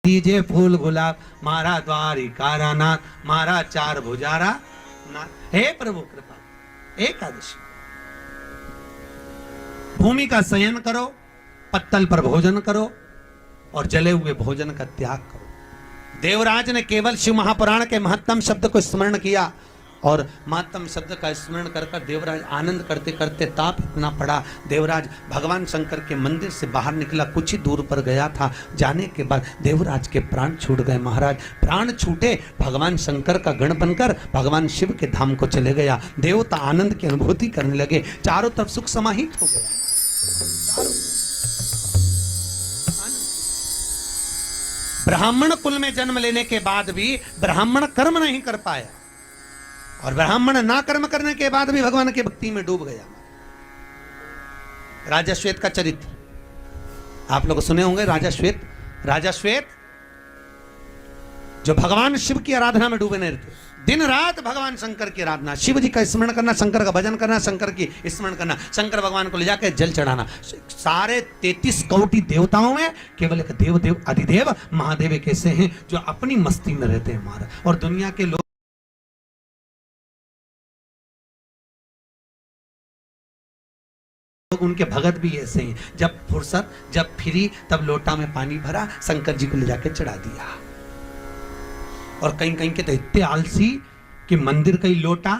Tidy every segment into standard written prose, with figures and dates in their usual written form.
दीजे फूल गुलाब मारा द्वारिका नाथ, मारा चार भुजारा नाथ। हे प्रभु कृपा। एकादशी भूमि का शयन करो, पत्तल पर भोजन करो और जले हुए भोजन का त्याग करो। देवराज ने केवल शिव महापुराण के महत्तम शब्द को स्मरण किया और महत्तम शब्द का स्मरण कर कर देवराज आनंद करते करते ताप इतना पड़ा। देवराज भगवान शंकर के मंदिर से बाहर निकला, कुछ ही दूर पर गया था। जाने के बाद देवराज के प्राण छूट गए। महाराज प्राण छूटे, भगवान शंकर का गण बनकर भगवान शिव के धाम को चले गया। देवता आनंद की अनुभूति करने लगे, चारों तरफ सुख समाहित हो गया। ब्राह्मण कुल में जन्म लेने के बाद भी ब्राह्मण कर्म नहीं कर पाया और ब्राह्मण ना कर्म करने के बाद भी भगवान की भक्ति में डूब गया। राजा श्वेत का चरित्र आप लोग सुने होंगे। राजा श्वेत जो भगवान शिव की आराधना में डूबे रहते, दिन रात भगवान शंकर की आराधना, शिव जी का स्मरण करना, शंकर का भजन करना, शंकर की स्मरण करना, शंकर भगवान को ले जाकर जल चढ़ाना। सारे 33 कोटि देवताओं में केवल एक देव अधिदेव महादेव एक ऐसे हैं जो अपनी मस्ती में रहते हैं महाराज। और दुनिया के लोग उनके भगत भी ऐसे हैं, जब फुर्सत जब फ्री तब लोटा में पानी भरा, शंकर जी को ले जाके चढ़ा दिया। और कहीं कहीं के तो इतने आलसी कि मंदिर का ही लोटा,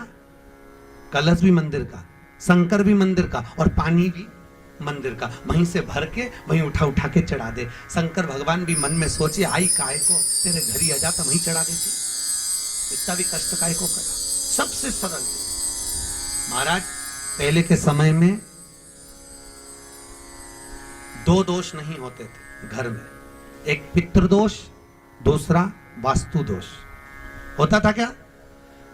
कलश भी मंदिर का, शंकर भी मंदिर का और पानी भी मंदिर का, वहीं से भर के वहीं उठा के चढ़ा दे। शंकर भगवान भी मन में सोचे आई काय को, तेरे घर ही आ जाता वहीं चढ़ा देती, इतना भी कष्ट काय को करा। सबसे सरल महाराज पहले के समय में 2 दोष नहीं होते थे घर में, एक पितृदोष, दूसरा वास्तु दोष होता था। क्या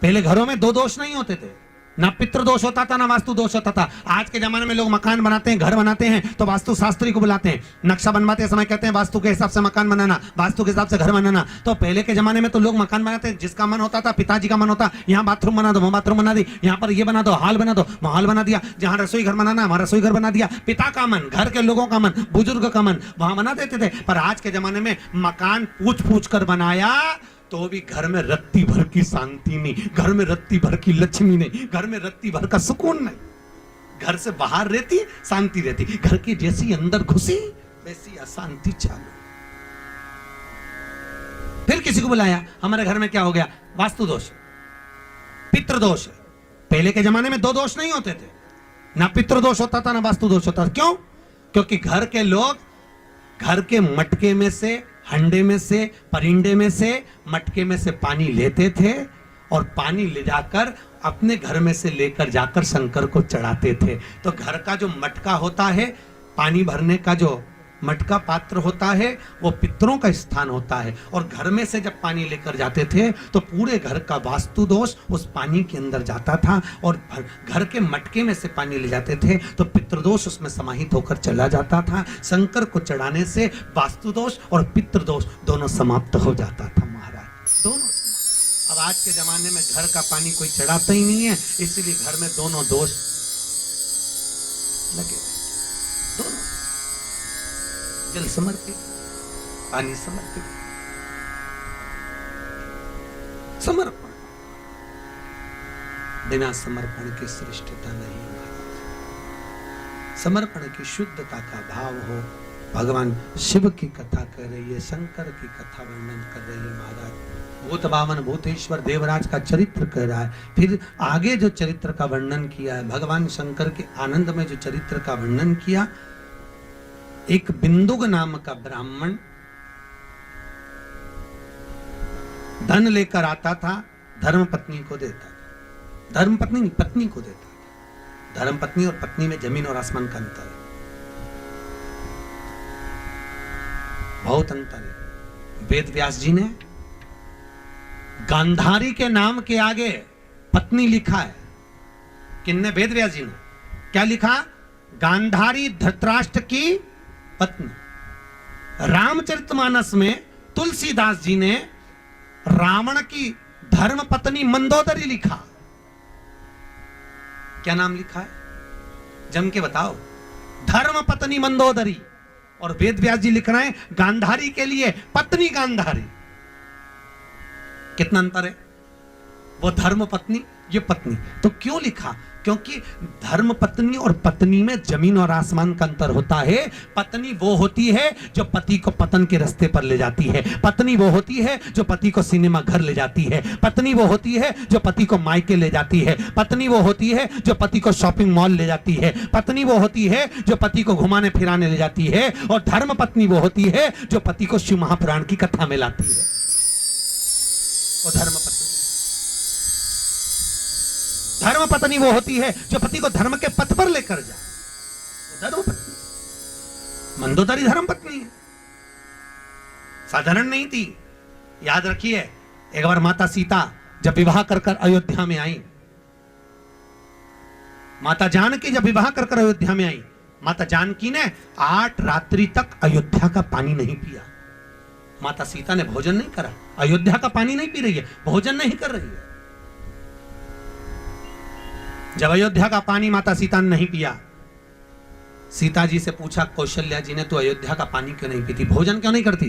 पहले घरों में 2 दोष नहीं होते थे, ना पितृ दोष होता था ना वास्तु दोष होता था। आज के जमाने में लोग मकान बनाते हैं, घर बनाते हैं तो वास्तु शास्त्री को बुलाते हैं, नक्शा बनवाते समय कहते हैं वास्तु के हिसाब से मकान बनाना, वास्तु के हिसाब से घर बनाना। तो पहले के जमाने में तो लोग मकान बनाते हैं, जिसका मन होता था, पिताजी का मन होता यहाँ बाथरूम बना दो, वहां बाथरूम बना दी, यहाँ पर ये बना दो, हॉल बना दो, हॉल बना दिया, जहाँ रसोई घर बनाना वहां रसोई घर बना दिया। पिता का मन, घर के लोगों का मन, बुजुर्ग का मन वहां बना देते थे। पर आज के जमाने में मकान पूछ कर बनाया तो भी घर में रत्ती भर की शांति नहीं, घर में रत्ती भर की लक्ष्मी नहीं, घर में रत्ती भर का सुकून नहीं। घर से बाहर रहती शांति रहती, घर की जैसी अंदर घुसी वैसी अशांति चालू। फिर किसी को बुलाया, हमारे घर में क्या हो गया, वास्तु दोष, पितृदोष है। पहले के जमाने में 2 दोष नहीं होते थे, ना पितृदोष होता था ना वास्तु दोष होता था। क्यों? क्योंकि घर के लोग घर के मटके में से, हंडे में से, परिंडे में से, मटके में से पानी लेते थे और पानी ले जाकर अपने घर में से लेकर जाकर शंकर को चढ़ाते थे। तो घर का जो मटका होता है, पानी भरने का जो मटका पात्र होता है, वो पितरों का स्थान होता है। और घर में से जब पानी लेकर जाते थे तो पूरे घर का वास्तु दोष उस पानी के अंदर जाता था और घर के मटके में से पानी ले जाते थे तो पितृदोष उसमें समाहित होकर चला जाता था। शंकर को चढ़ाने से वास्तु दोष और पितृदोष दोनों समाप्त हो जाता था महाराज, दोनों। अब आज के जमाने में घर का पानी कोई चढ़ाता ही नहीं है, इसलिए घर में दोनों दोष लगे, दोनों जल समर्पित, पानी समर्पित, समर्पण। बिना समर्पण की श्रेष्ठता नहीं महाराज। समर्पण की शुद्धता का भाव हो। भगवान शिव की कथा कर रही है, शंकर की कथा वर्णन कर रही है महाराज। भूत बावन भूतेश्वर देवराज का चरित्र कर रहा है। फिर आगे जो चरित्र का वर्णन किया है, भगवान शंकर के आनंद में जो चरित्र का वर्णन किया, एक बिंदुक नाम का ब्राह्मण धन लेकर आता था, धर्म पत्नी को देता था। धर्म पत्नी नहीं, पत्नी को देता था। धर्म पत्नी और पत्नी में जमीन और आसमान का अंतर है, बहुत अंतर है। वेद व्यास जी ने गांधारी के नाम के आगे पत्नी लिखा है। किन्ने? वेद व्यास जी ने क्या लिखा? गांधारी धृतराष्ट्र की पत्नी। रामचरितमानस में तुलसीदास जी ने रावण की धर्म पत्नी मंदोदरी लिखा। क्या नाम लिखा है? जम के बताओ। धर्म पत्नी मंदोदरी और वेद व्यास जी लिख रहे हैं गांधारी के लिए पत्नी गांधारी। कितना अंतर है, वो धर्म पत्नी, ये पत्नी। तो क्यों लिखा? क्योंकि धर्म पत्नी और पत्नी में जमीन और आसमान का अंतर होता है। पत्नी वो होती है जो पति को पतन के रास्ते पर ले जाती है, पत्नी वो होती है जो पति को सिनेमा घर ले जाती है, पत्नी वो होती है जो पति को मायके ले जाती है, पत्नी वो होती है जो पति को शॉपिंग मॉल ले जाती है, पत्नी वो होती है जो पति को घुमाने फिराने ले जाती है, और धर्म पत्नी वो होती है जो पति को शिव महापुराण की कथा में लाती है। वो धर्म पत्नी। धर्म पत्नी वो होती है जो पति को धर्म के पथ पर लेकर जाए, वो धर्म पत्नी। मंदोदरी धर्म पत्नी है, साधारण नहीं थी। याद रखिए, एक बार माता सीता जब विवाह कर कर अयोध्या में आई, माता जानकी जब विवाह कर कर अयोध्या में आई, माता जानकी ने 8 रात्रि तक अयोध्या का पानी नहीं पिया। माता सीता ने भोजन नहीं करा, अयोध्या का पानी नहीं पी रही है, भोजन नहीं कर रही है। जब अयोध्या का पानी माता सीता ने नहीं पिया, सीता जी से पूछा कौशल्या जी ने, तू अयोध्या का पानी क्यों नहीं पीती, भोजन क्यों नहीं करती?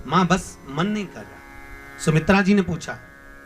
मां बस मन नहीं कर रहा। सुमित्रा जी ने पूछा,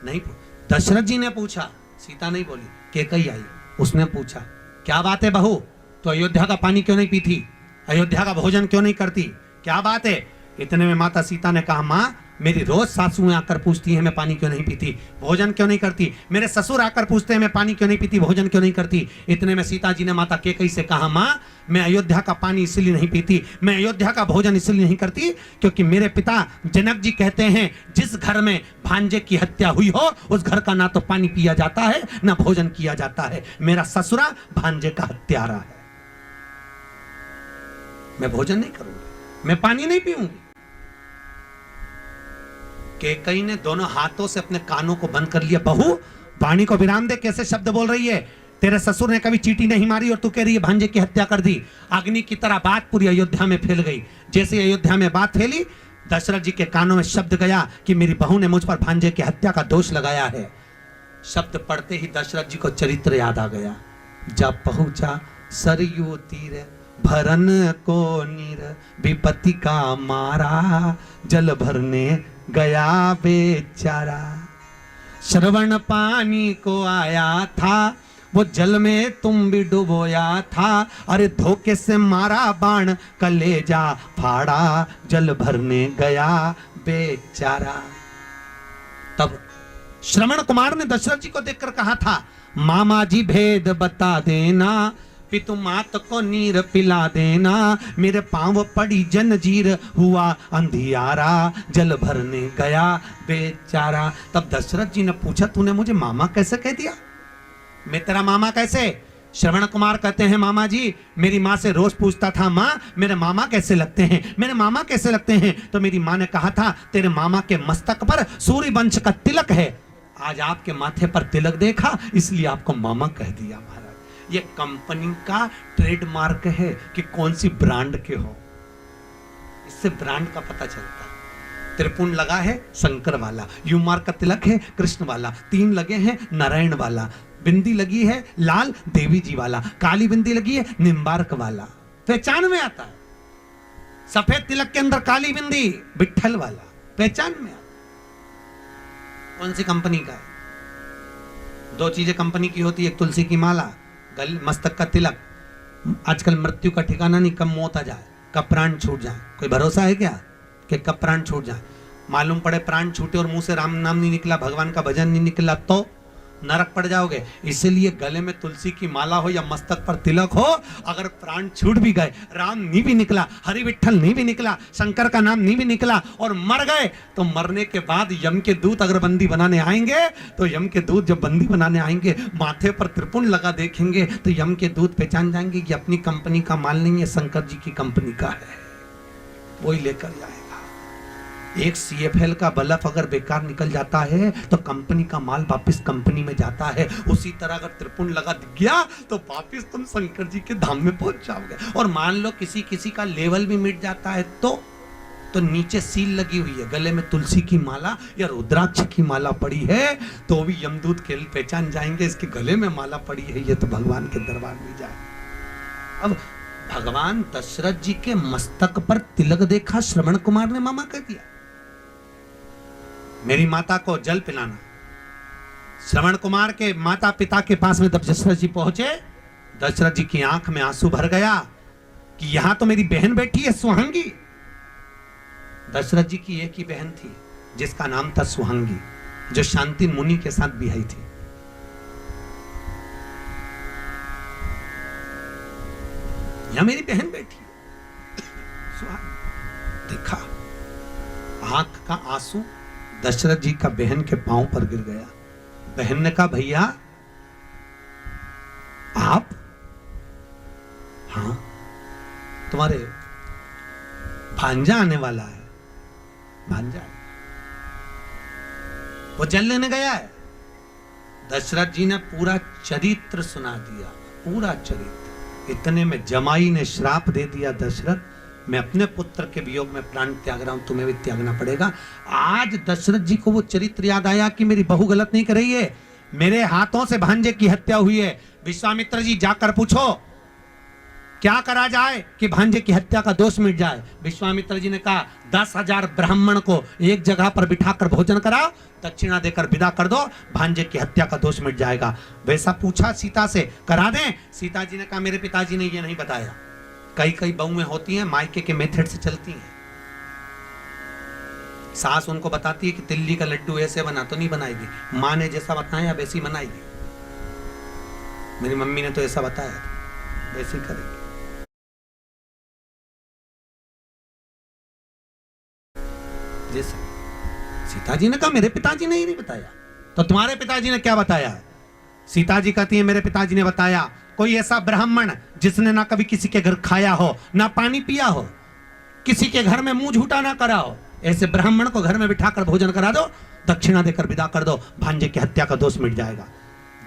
नहीं। दशरथ जी ने पूछा, सीता नहीं बोली। कैकेयी आई, उसने पूछा, क्या बात है बहू, तो अयोध्या का पानी क्यों नहीं पीती, अयोध्या का भोजन क्यों नहीं करती, क्या बात है? इतने में माता सीता ने कहा, मां मेरी रोज सासुएं आकर पूछती हैं मैं पानी क्यों नहीं पीती, भोजन क्यों नहीं करती, मेरे ससुर आकर पूछते हैं मैं पानी क्यों नहीं पीती, भोजन क्यों नहीं करती। इतने में सीता जी ने माता कैकेयी से कहा, मां मैं अयोध्या का पानी इसलिए नहीं पीती, मैं अयोध्या का भोजन इसलिए नहीं करती क्योंकि मेरे पिता जनक जी कहते हैं जिस घर में भांजे की हत्या हुई हो उस घर का ना तो पानी पिया जाता है ना भोजन किया जाता है। मेरा ससुरा भांजे का हत्यारा है, मैं भोजन नहीं करूंगी, मैं पानी नहीं पीऊंगी। कैकेयी ने दोनों हाथों से अपने कानों को बंद कर लिया। बहू वाणी को विराम दे, कैसे शब्द बोल रही है, तेरे ससुर ने कभी चींटी नहीं मारी और तू कह रही है भांजे की हत्या कर दी। अग्नि की तरह बात पूरी अयोध्या में फैल गई। जैसे अयोध्या में बात फैली, दशरथ जी के कानों में शब्द गया कि मेरी बहू ने मुझ पर भांजे की हत्या का दोष लगाया है। शब्द पढ़ते ही दशरथ जी को चरित्र याद आ गया। जब पहुंचा सरयू तीर भरन को नीर, विपत्ति का मारा जल भरने गया बेचारा। श्रवण पानी को आया था, वो जल में तुम भी डुबोया था, अरे धोखे से मारा बाण कलेजा फाड़ा, जल भरने गया बेचारा। तब श्रवण कुमार ने दशरथ जी को देखकर कहा था, मामा जी भेद बता देना, पितु मात को नीर पिला देना, मेरे पांव पड़ी जंजीर हुआ अंधियारा, जल भरने गया बेचारा। तब दशरथ जी ने पूछा, तूने मुझे मामा कैसे कह दिया, मैं तेरा मामा कैसे? श्रवण कुमार कहते हैं, मामा जी मेरी माँ से रोज पूछता था, माँ मेरे मामा कैसे लगते हैं, मेरे मामा कैसे लगते हैं? तो मेरी माँ ने कहा था तेरे मामा के मस्तक पर सूर्य वंश का तिलक है, आज आपके माथे पर तिलक देखा इसलिए आपको मामा कह दिया। महाराज ये कंपनी का ट्रेडमार्क है कि कौन सी ब्रांड के हो, इससे ब्रांड का पता चलता है। त्रिपुंड लगा है शंकर वाला, यू मार्क का तिलक है कृष्ण वाला, 3 लगे हैं नारायण वाला, बिंदी लगी है लाल देवी जी वाला, काली बिंदी लगी है निम्बार्क वाला, पहचान में आता है। सफेद तिलक के अंदर काली बिंदी विठल वाला, पहचान में आता है कौन सी कंपनी का है। 2 चीजें कंपनी की होती है, एक तुलसी की माला, गल मस्तक का तिलक। आजकल मृत्यु का ठिकाना नहीं, कब मौत आ जाए, कब प्राण छूट जाए, कोई भरोसा है क्या कि कब प्राण छूट जाए? मालूम पड़े प्राण छूटे और मुंह से राम नाम नहीं निकला, भगवान का भजन नहीं निकला तो नरक पड़ जाओगे। इसीलिए गले में तुलसी की माला हो या मस्तक पर तिलक हो, अगर प्राण छूट भी गए, राम नहीं भी निकला, हरि विठल नहीं भी निकला, शंकर का नाम नहीं भी निकला और मर गए, तो मरने के बाद यम के दूत अगर बंदी बनाने आएंगे, तो यम के दूत जब बंदी बनाने आएंगे माथे पर त्रिपुंड लगा देखेंगे तो यम के दूत पहचान जाएंगे कि अपनी कंपनी का माल नहीं है, शंकर जी की कंपनी का है, वही लेकर जाएगा। एक CFL का बल्ब अगर बेकार निकल जाता है तो कंपनी का माल वापस कंपनी में जाता है। उसी तरह अगर त्रिपुंड लगा गया तो वापस तुम शंकर जी के धाम में पहुंच जाओगे। और मान लो किसी का लेवल भी मिट जाता है तो नीचे सील लगी हुई है, गले में तुलसी की माला या रुद्राक्ष की माला पड़ी है, तो भी यमदूत के पहचान जाएंगे इसके गले में माला पड़ी है, ये तो भगवान के दरबार में जाए। अब भगवान दशरथ जी के मस्तक पर तिलक देखा श्रवण कुमार ने मामा कह दिया, मेरी माता को जल पिलाना। श्रवण कुमार के माता पिता के पास में जब दशरथ जी पहुंचे, दशरथ जी की आंख में आंसू भर गया कि यहां तो मेरी बहन बैठी है सुहांगी। दशरथ जी की एक ही बहन थी जिसका नाम था सुहांगी, जो शांति मुनि के साथ बिहाई थी। यहां मेरी बहन बैठी सुहांगी। देखा, आंख का आंसू दशरथ जी का बहन के पांव पर गिर गया। बहन ने कहा, भैया आप? हाँ, तुम्हारे भांजा आने वाला है। भांजा वो जल लेने गया है। दशरथ जी ने पूरा चरित्र सुना दिया, पूरा चरित्र। इतने में जमाई ने श्राप दे दिया, दशरथ मैं अपने पुत्र के वियोग में प्राण त्याग रहा हूं, तुम्हें भी त्यागना पड़ेगा। आज दशरथ जी को वो चरित्र याद आया कि मेरी बहू गलत नहीं कर रही है, मेरे हाथों से भांजे की हत्या हुई है। विश्वामित्र जी जाकर पूछो क्या करा जाए कि भांजे की हत्या का दोष मिट जाए। विश्वामित्र जी ने कहा 10,000 ब्राह्मण को एक जगह पर बिठाकर भोजन कराओ, दक्षिणा देकर विदा कर दो, भांजे की हत्या का दोष मिट जाएगा। वैसा पूछा सीता से, करा दें? सीता जी ने कहा मेरे पिताजी ने ये नहीं बताया। कई कई बहुएं होती हैं मायके के मेथड से चलती हैं। सास उनको बताती है कि तिल्ली का लड्डू ऐसे बना, तो नहीं बनाएगी, माँ ने जैसा बताया वैसी बनाएगी। मेरी मम्मी ने तो ऐसा बताया था, वैसे ही करेगी। जैसे सीता जी ने कहा मेरे पिताजी ने ही नहीं बताया, तो तुम्हारे पिताजी ने क्या बताया है? सीता जी कहती है मेरे पिताजी ने बताया कोई ऐसा ब्राह्मण जिसने ना कभी किसी के घर खाया हो, ना पानी पिया हो, किसी के घर में मुंह झूठा ना करा हो, ऐसे ब्राह्मण को घर में बिठाकर भोजन करा दो, दक्षिणा देकर विदा कर दो, भांजे की हत्या का दोष मिट जाएगा।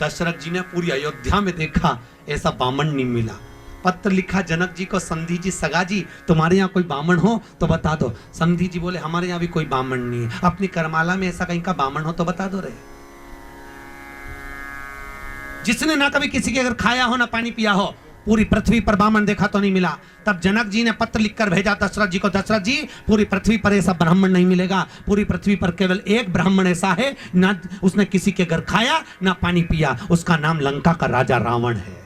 दशरथ जी ने पूरी अयोध्या में देखा, ऐसा बामण नहीं मिला। पत्र लिखा जनक जी को, संधि जी सगा जी तुम्हारे यहाँ कोई बामण हो तो बता दो। संधि जी बोले हमारे यहाँ भी कोई बामण नहीं है, अपनी करमाला में ऐसा कहीं का बामण हो तो बता दो रे, जिसने ना कभी किसी के घर खाया हो ना पानी पिया हो। पूरी पृथ्वी पर बामण देखा तो नहीं मिला। तब जनक जी ने पत्र लिखकर भेजा दशरथ जी को, दशरथ जी पूरी पृथ्वी पर ऐसा ब्राह्मण नहीं मिलेगा, पूरी पृथ्वी पर केवल एक ब्राह्मण ऐसा है, ना उसने किसी के घर खाया ना पानी पिया, उसका नाम लंका का राजा रावण है।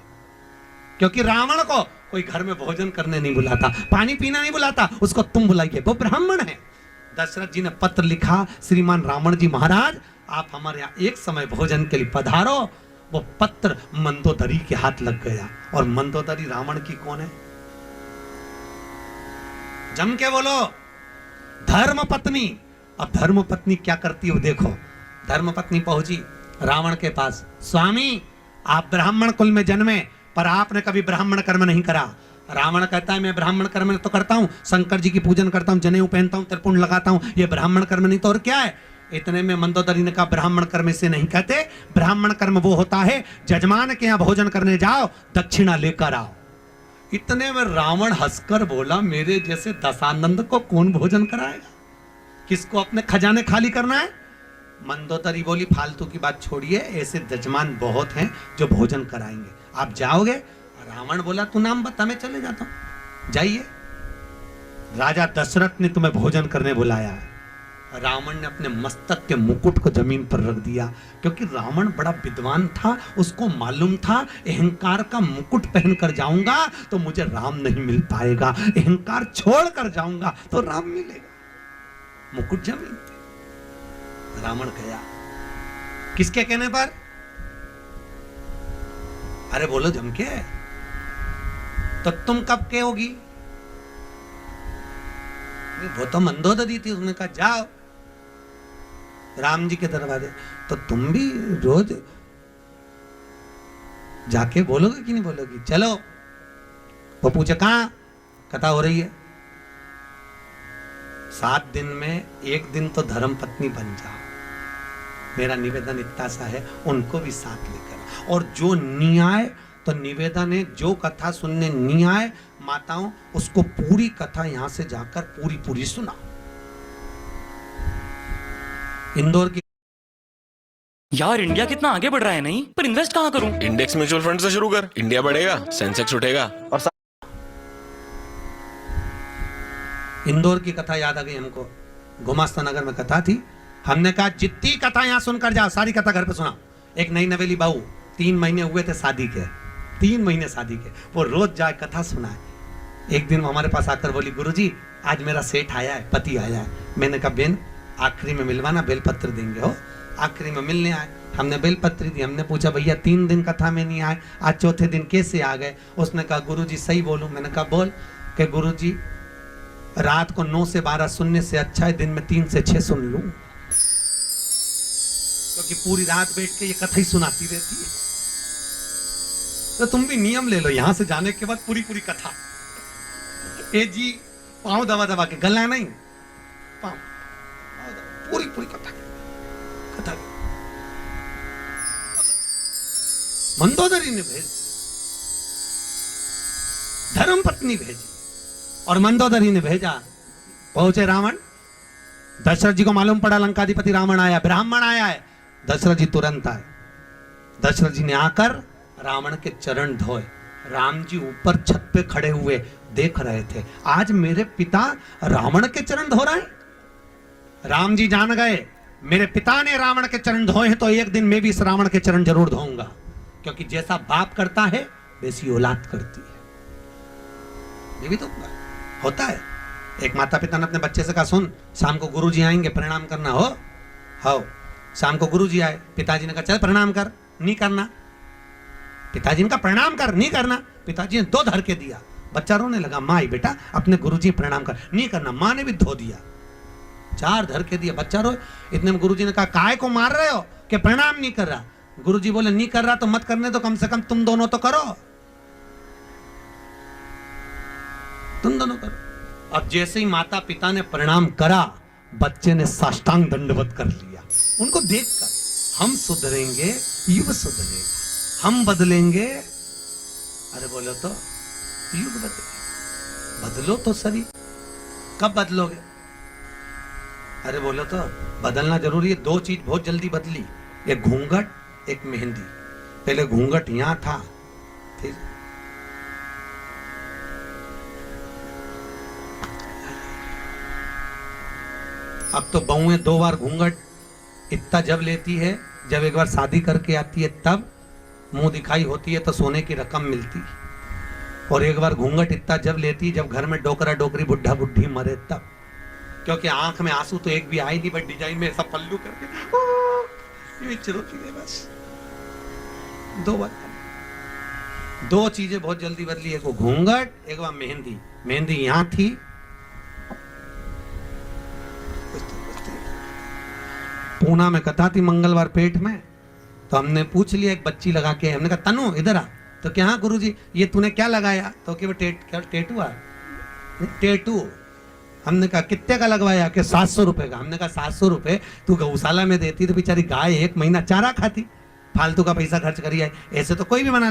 क्योंकि रावण को कोई घर में भोजन करने नहीं बुलाता, पानी पीना नहीं बुलाता, उसको तुम बुलाइए, वो ब्राह्मण है। दशरथ जी ने पत्र लिखा, श्रीमान रावण जी महाराज आप हमारे यहाँ एक समय भोजन के लिए पधारो। वो पत्र मंदोदरी के हाथ लग गया, और मंदोदरी रावण की कौन है? जम के बोलो, धर्म पत्नी। अब धर्म पत्नी क्या करती है देखो। धर्म पत्नी पहुंची रावण के पास, स्वामी आप ब्राह्मण कुल में जन्मे पर आपने कभी ब्राह्मण कर्म नहीं करा। रावण कहता है मैं ब्राह्मण कर्म तो करता हूं, शंकर जी की पूजन करता हूं, जनेऊ पहनता हूं, त्रिपुंड लगाता हूं, ये ब्राह्मण कर्म नहीं तो और क्या है? इतने में मंदोदरी ने कहा ब्राह्मण कर्म से नहीं कहते, ब्राह्मण कर्म वो होता है जजमान के यहाँ भोजन करने जाओ, दक्षिणा लेकर आओ। इतने में रावण हंसकर बोला मेरे जैसे दशानंद को कौन भोजन कराएगा, किसको अपने खजाने खाली करना है? मंदोदरी बोली फालतू की बात छोड़िए, ऐसे जजमान बहुत हैं जो भोजन कराएंगे, आप जाओगे? रावण बोला तू नाम बता, मैं चले जाता हूं, जाइए। राजा दशरथ ने तुम्हें भोजन करने बुलाया है। रावण ने अपने मस्तक के मुकुट को जमीन पर रख दिया, क्योंकि रावण बड़ा विद्वान था, उसको मालूम था अहंकार का मुकुट पहनकर जाऊंगा तो मुझे राम नहीं मिल पाएगा, अहंकार छोड़ कर जाऊंगा तो राम मिलेगा। मुकुट जमीन पे। रावण गया, किसके कहने पर? अरे बोलो जम के, तो तुम कब कहोगी? वो तो मंदोदरी थी, उसने कहा जाओ राम जी के दरवाजे, तो तुम भी रोज जाके बोलोगे कि नहीं बोलोगी? चलो। वो पूछे कहां? कथा हो रही है। 7 दिन में एक दिन तो धर्म पत्नी बन जाओ, मेरा निवेदन इतना सा है, उनको भी साथ लेकर। और जो न्याय तो निवेदन है, जो कथा सुनने न्याय माताओं, उसको पूरी कथा यहां से जाकर पूरी पूरी सुना। इंदौर की यार इंडिया कितना आगे बढ़ रहा है नहीं, पर इन्वेस्ट कहाँ करूं? इंडेक्स म्यूचुअल फंड से शुरू कर, इंडिया बढ़ेगा, सेंसेक्स उठेगा और इंदौर की कथा याद आ गई हमको, गुमास्ता नगर में कथा थी। हमने कहा जितनी कथा यहाँ सुनकर जाओ, सारी कथा घर पे सुनाओ। एक नई नवेली बहू, 3 महीने हुए थे शादी के, 3 महीने शादी के, वो रोज जाए कथा सुनाए। एक दिन वो हमारे पास आकर बोली, गुरुजी आज मेरा सेठ आया है, पति आया है। मैंने कहा बेन आखिरी में मिलवाना, बेलपत्र देंगे। हो आखिरी में मिलने आए, हमने बेलपत्री दी। हमने पूछा भैया 3 दिन कथा में नहीं आए, आज चौथे दिन कैसे आ गए? उसने कहा गुरुजी सही बोलूं? मैंने कहा बोल। कि गुरुजी रात को 9 से 12 सुनने से अच्छा है दिन में 3 से 6 सुन लूं, क्योंकि पूरी रात बैठ के ये कथा ही सुनाती रहती है। तो तुम भी नियम ले लो, यहां से जाने के बाद पूरी पूरी कथा। ए जी पांव दबा दबा के, गला नहीं, पांव पूरी पूरी कथा कथा। मंदोदरी ने भेज, धर्म पत्नी भेजी और मंदोदरी ने भेजा। पहुंचे रावण, दशरथ जी को मालूम पड़ा लंकाधिपति रावण आया, ब्राह्मण आया है। दशरथ जी तुरंत आए। दशरथ जी ने आकर रावण के चरण धोए। राम जी ऊपर छत पे खड़े हुए देख रहे थे, आज मेरे पिता रावण के चरण धो रहे हैं। राम जी जान गए मेरे पिता ने रावण के चरण धोए हैं तो एक दिन मैं भी इस रावण के चरण जरूर धोऊंगा, क्योंकि जैसा बाप करता है वैसी औलाद करती है। ये भी तो होता है। एक माता पिता ने अपने बच्चे से कहा, सुन शाम को गुरुजी आएंगे, प्रणाम करना। हो शाम को गुरुजी आए, पिताजी ने कहा चल प्रणाम कर, नहीं करना। पिताजी ने कहा प्रणाम कर, नहीं करना। पिताजी ने 2 धर के दिया। बच्चा रोने लगा, माँ बेटा अपने गुरुजी प्रणाम कर, नहीं करना। माँ ने भी धो दिया, 4 धर के दिया। बच्चा रोए। इतने में गुरुजी ने कहा काय को मार रहे हो कि प्रणाम नहीं कर रहा? गुरुजी बोले नहीं कर रहा तो मत करने दो, कम से कम तुम दोनों तो करो, तुम दोनों करो। अब जैसे ही माता पिता ने प्रणाम करा, बच्चे ने साष्टांग दंडवत कर लिया। उनको देखकर हम सुधरेंगे, युग सुधरेगा, हम बदलेंगे। अरे बोलो तो युग बदले, बदलो तो सही। कब बदलोगे? अरे बोलो तो बदलना जरूरी है। 2 चीज बहुत जल्दी बदली, एक घूंघट, एक मेहंदी। पहले घूंघट यहां था, फिर अब तो बहुएं 2 बार घूंघट इतना जब लेती है, जब एक बार शादी करके आती है तब मुंह दिखाई होती है तो सोने की रकम मिलती है, और एक बार घूंघट इतना जब लेती है जब घर में डोकरा डोकरी बुढ़ा बुढ़ी मरे तब। क्योंकि आंख में आंसू तो एक भी आई नहीं, बट डिजाइन में ऐसा पल्लू करके ये रोती है बस। 2 बार 2 चीजें बहुत जल्दी बदली, एक वो घूंघट, एक बार मेहंदी। मेहंदी यहां थी, पूना में कथा थी मंगलवार पेट में, तो हमने पूछ लिया, एक बच्ची लगा के, हमने कहा तनु इधर आ। तो क्या हाँ गुरुजी ये तूने क्या लगाया? तो कि वो टेटू। हमने कहा कितने का लगवाया? कि 700 रुपए का। हमने कहा 700 रुपए तू गौशाला में देती तो बेचारी गाय 1 महीना चारा खाती, फालतू का पैसा खर्च करी है, ऐसे तो कोई भी बना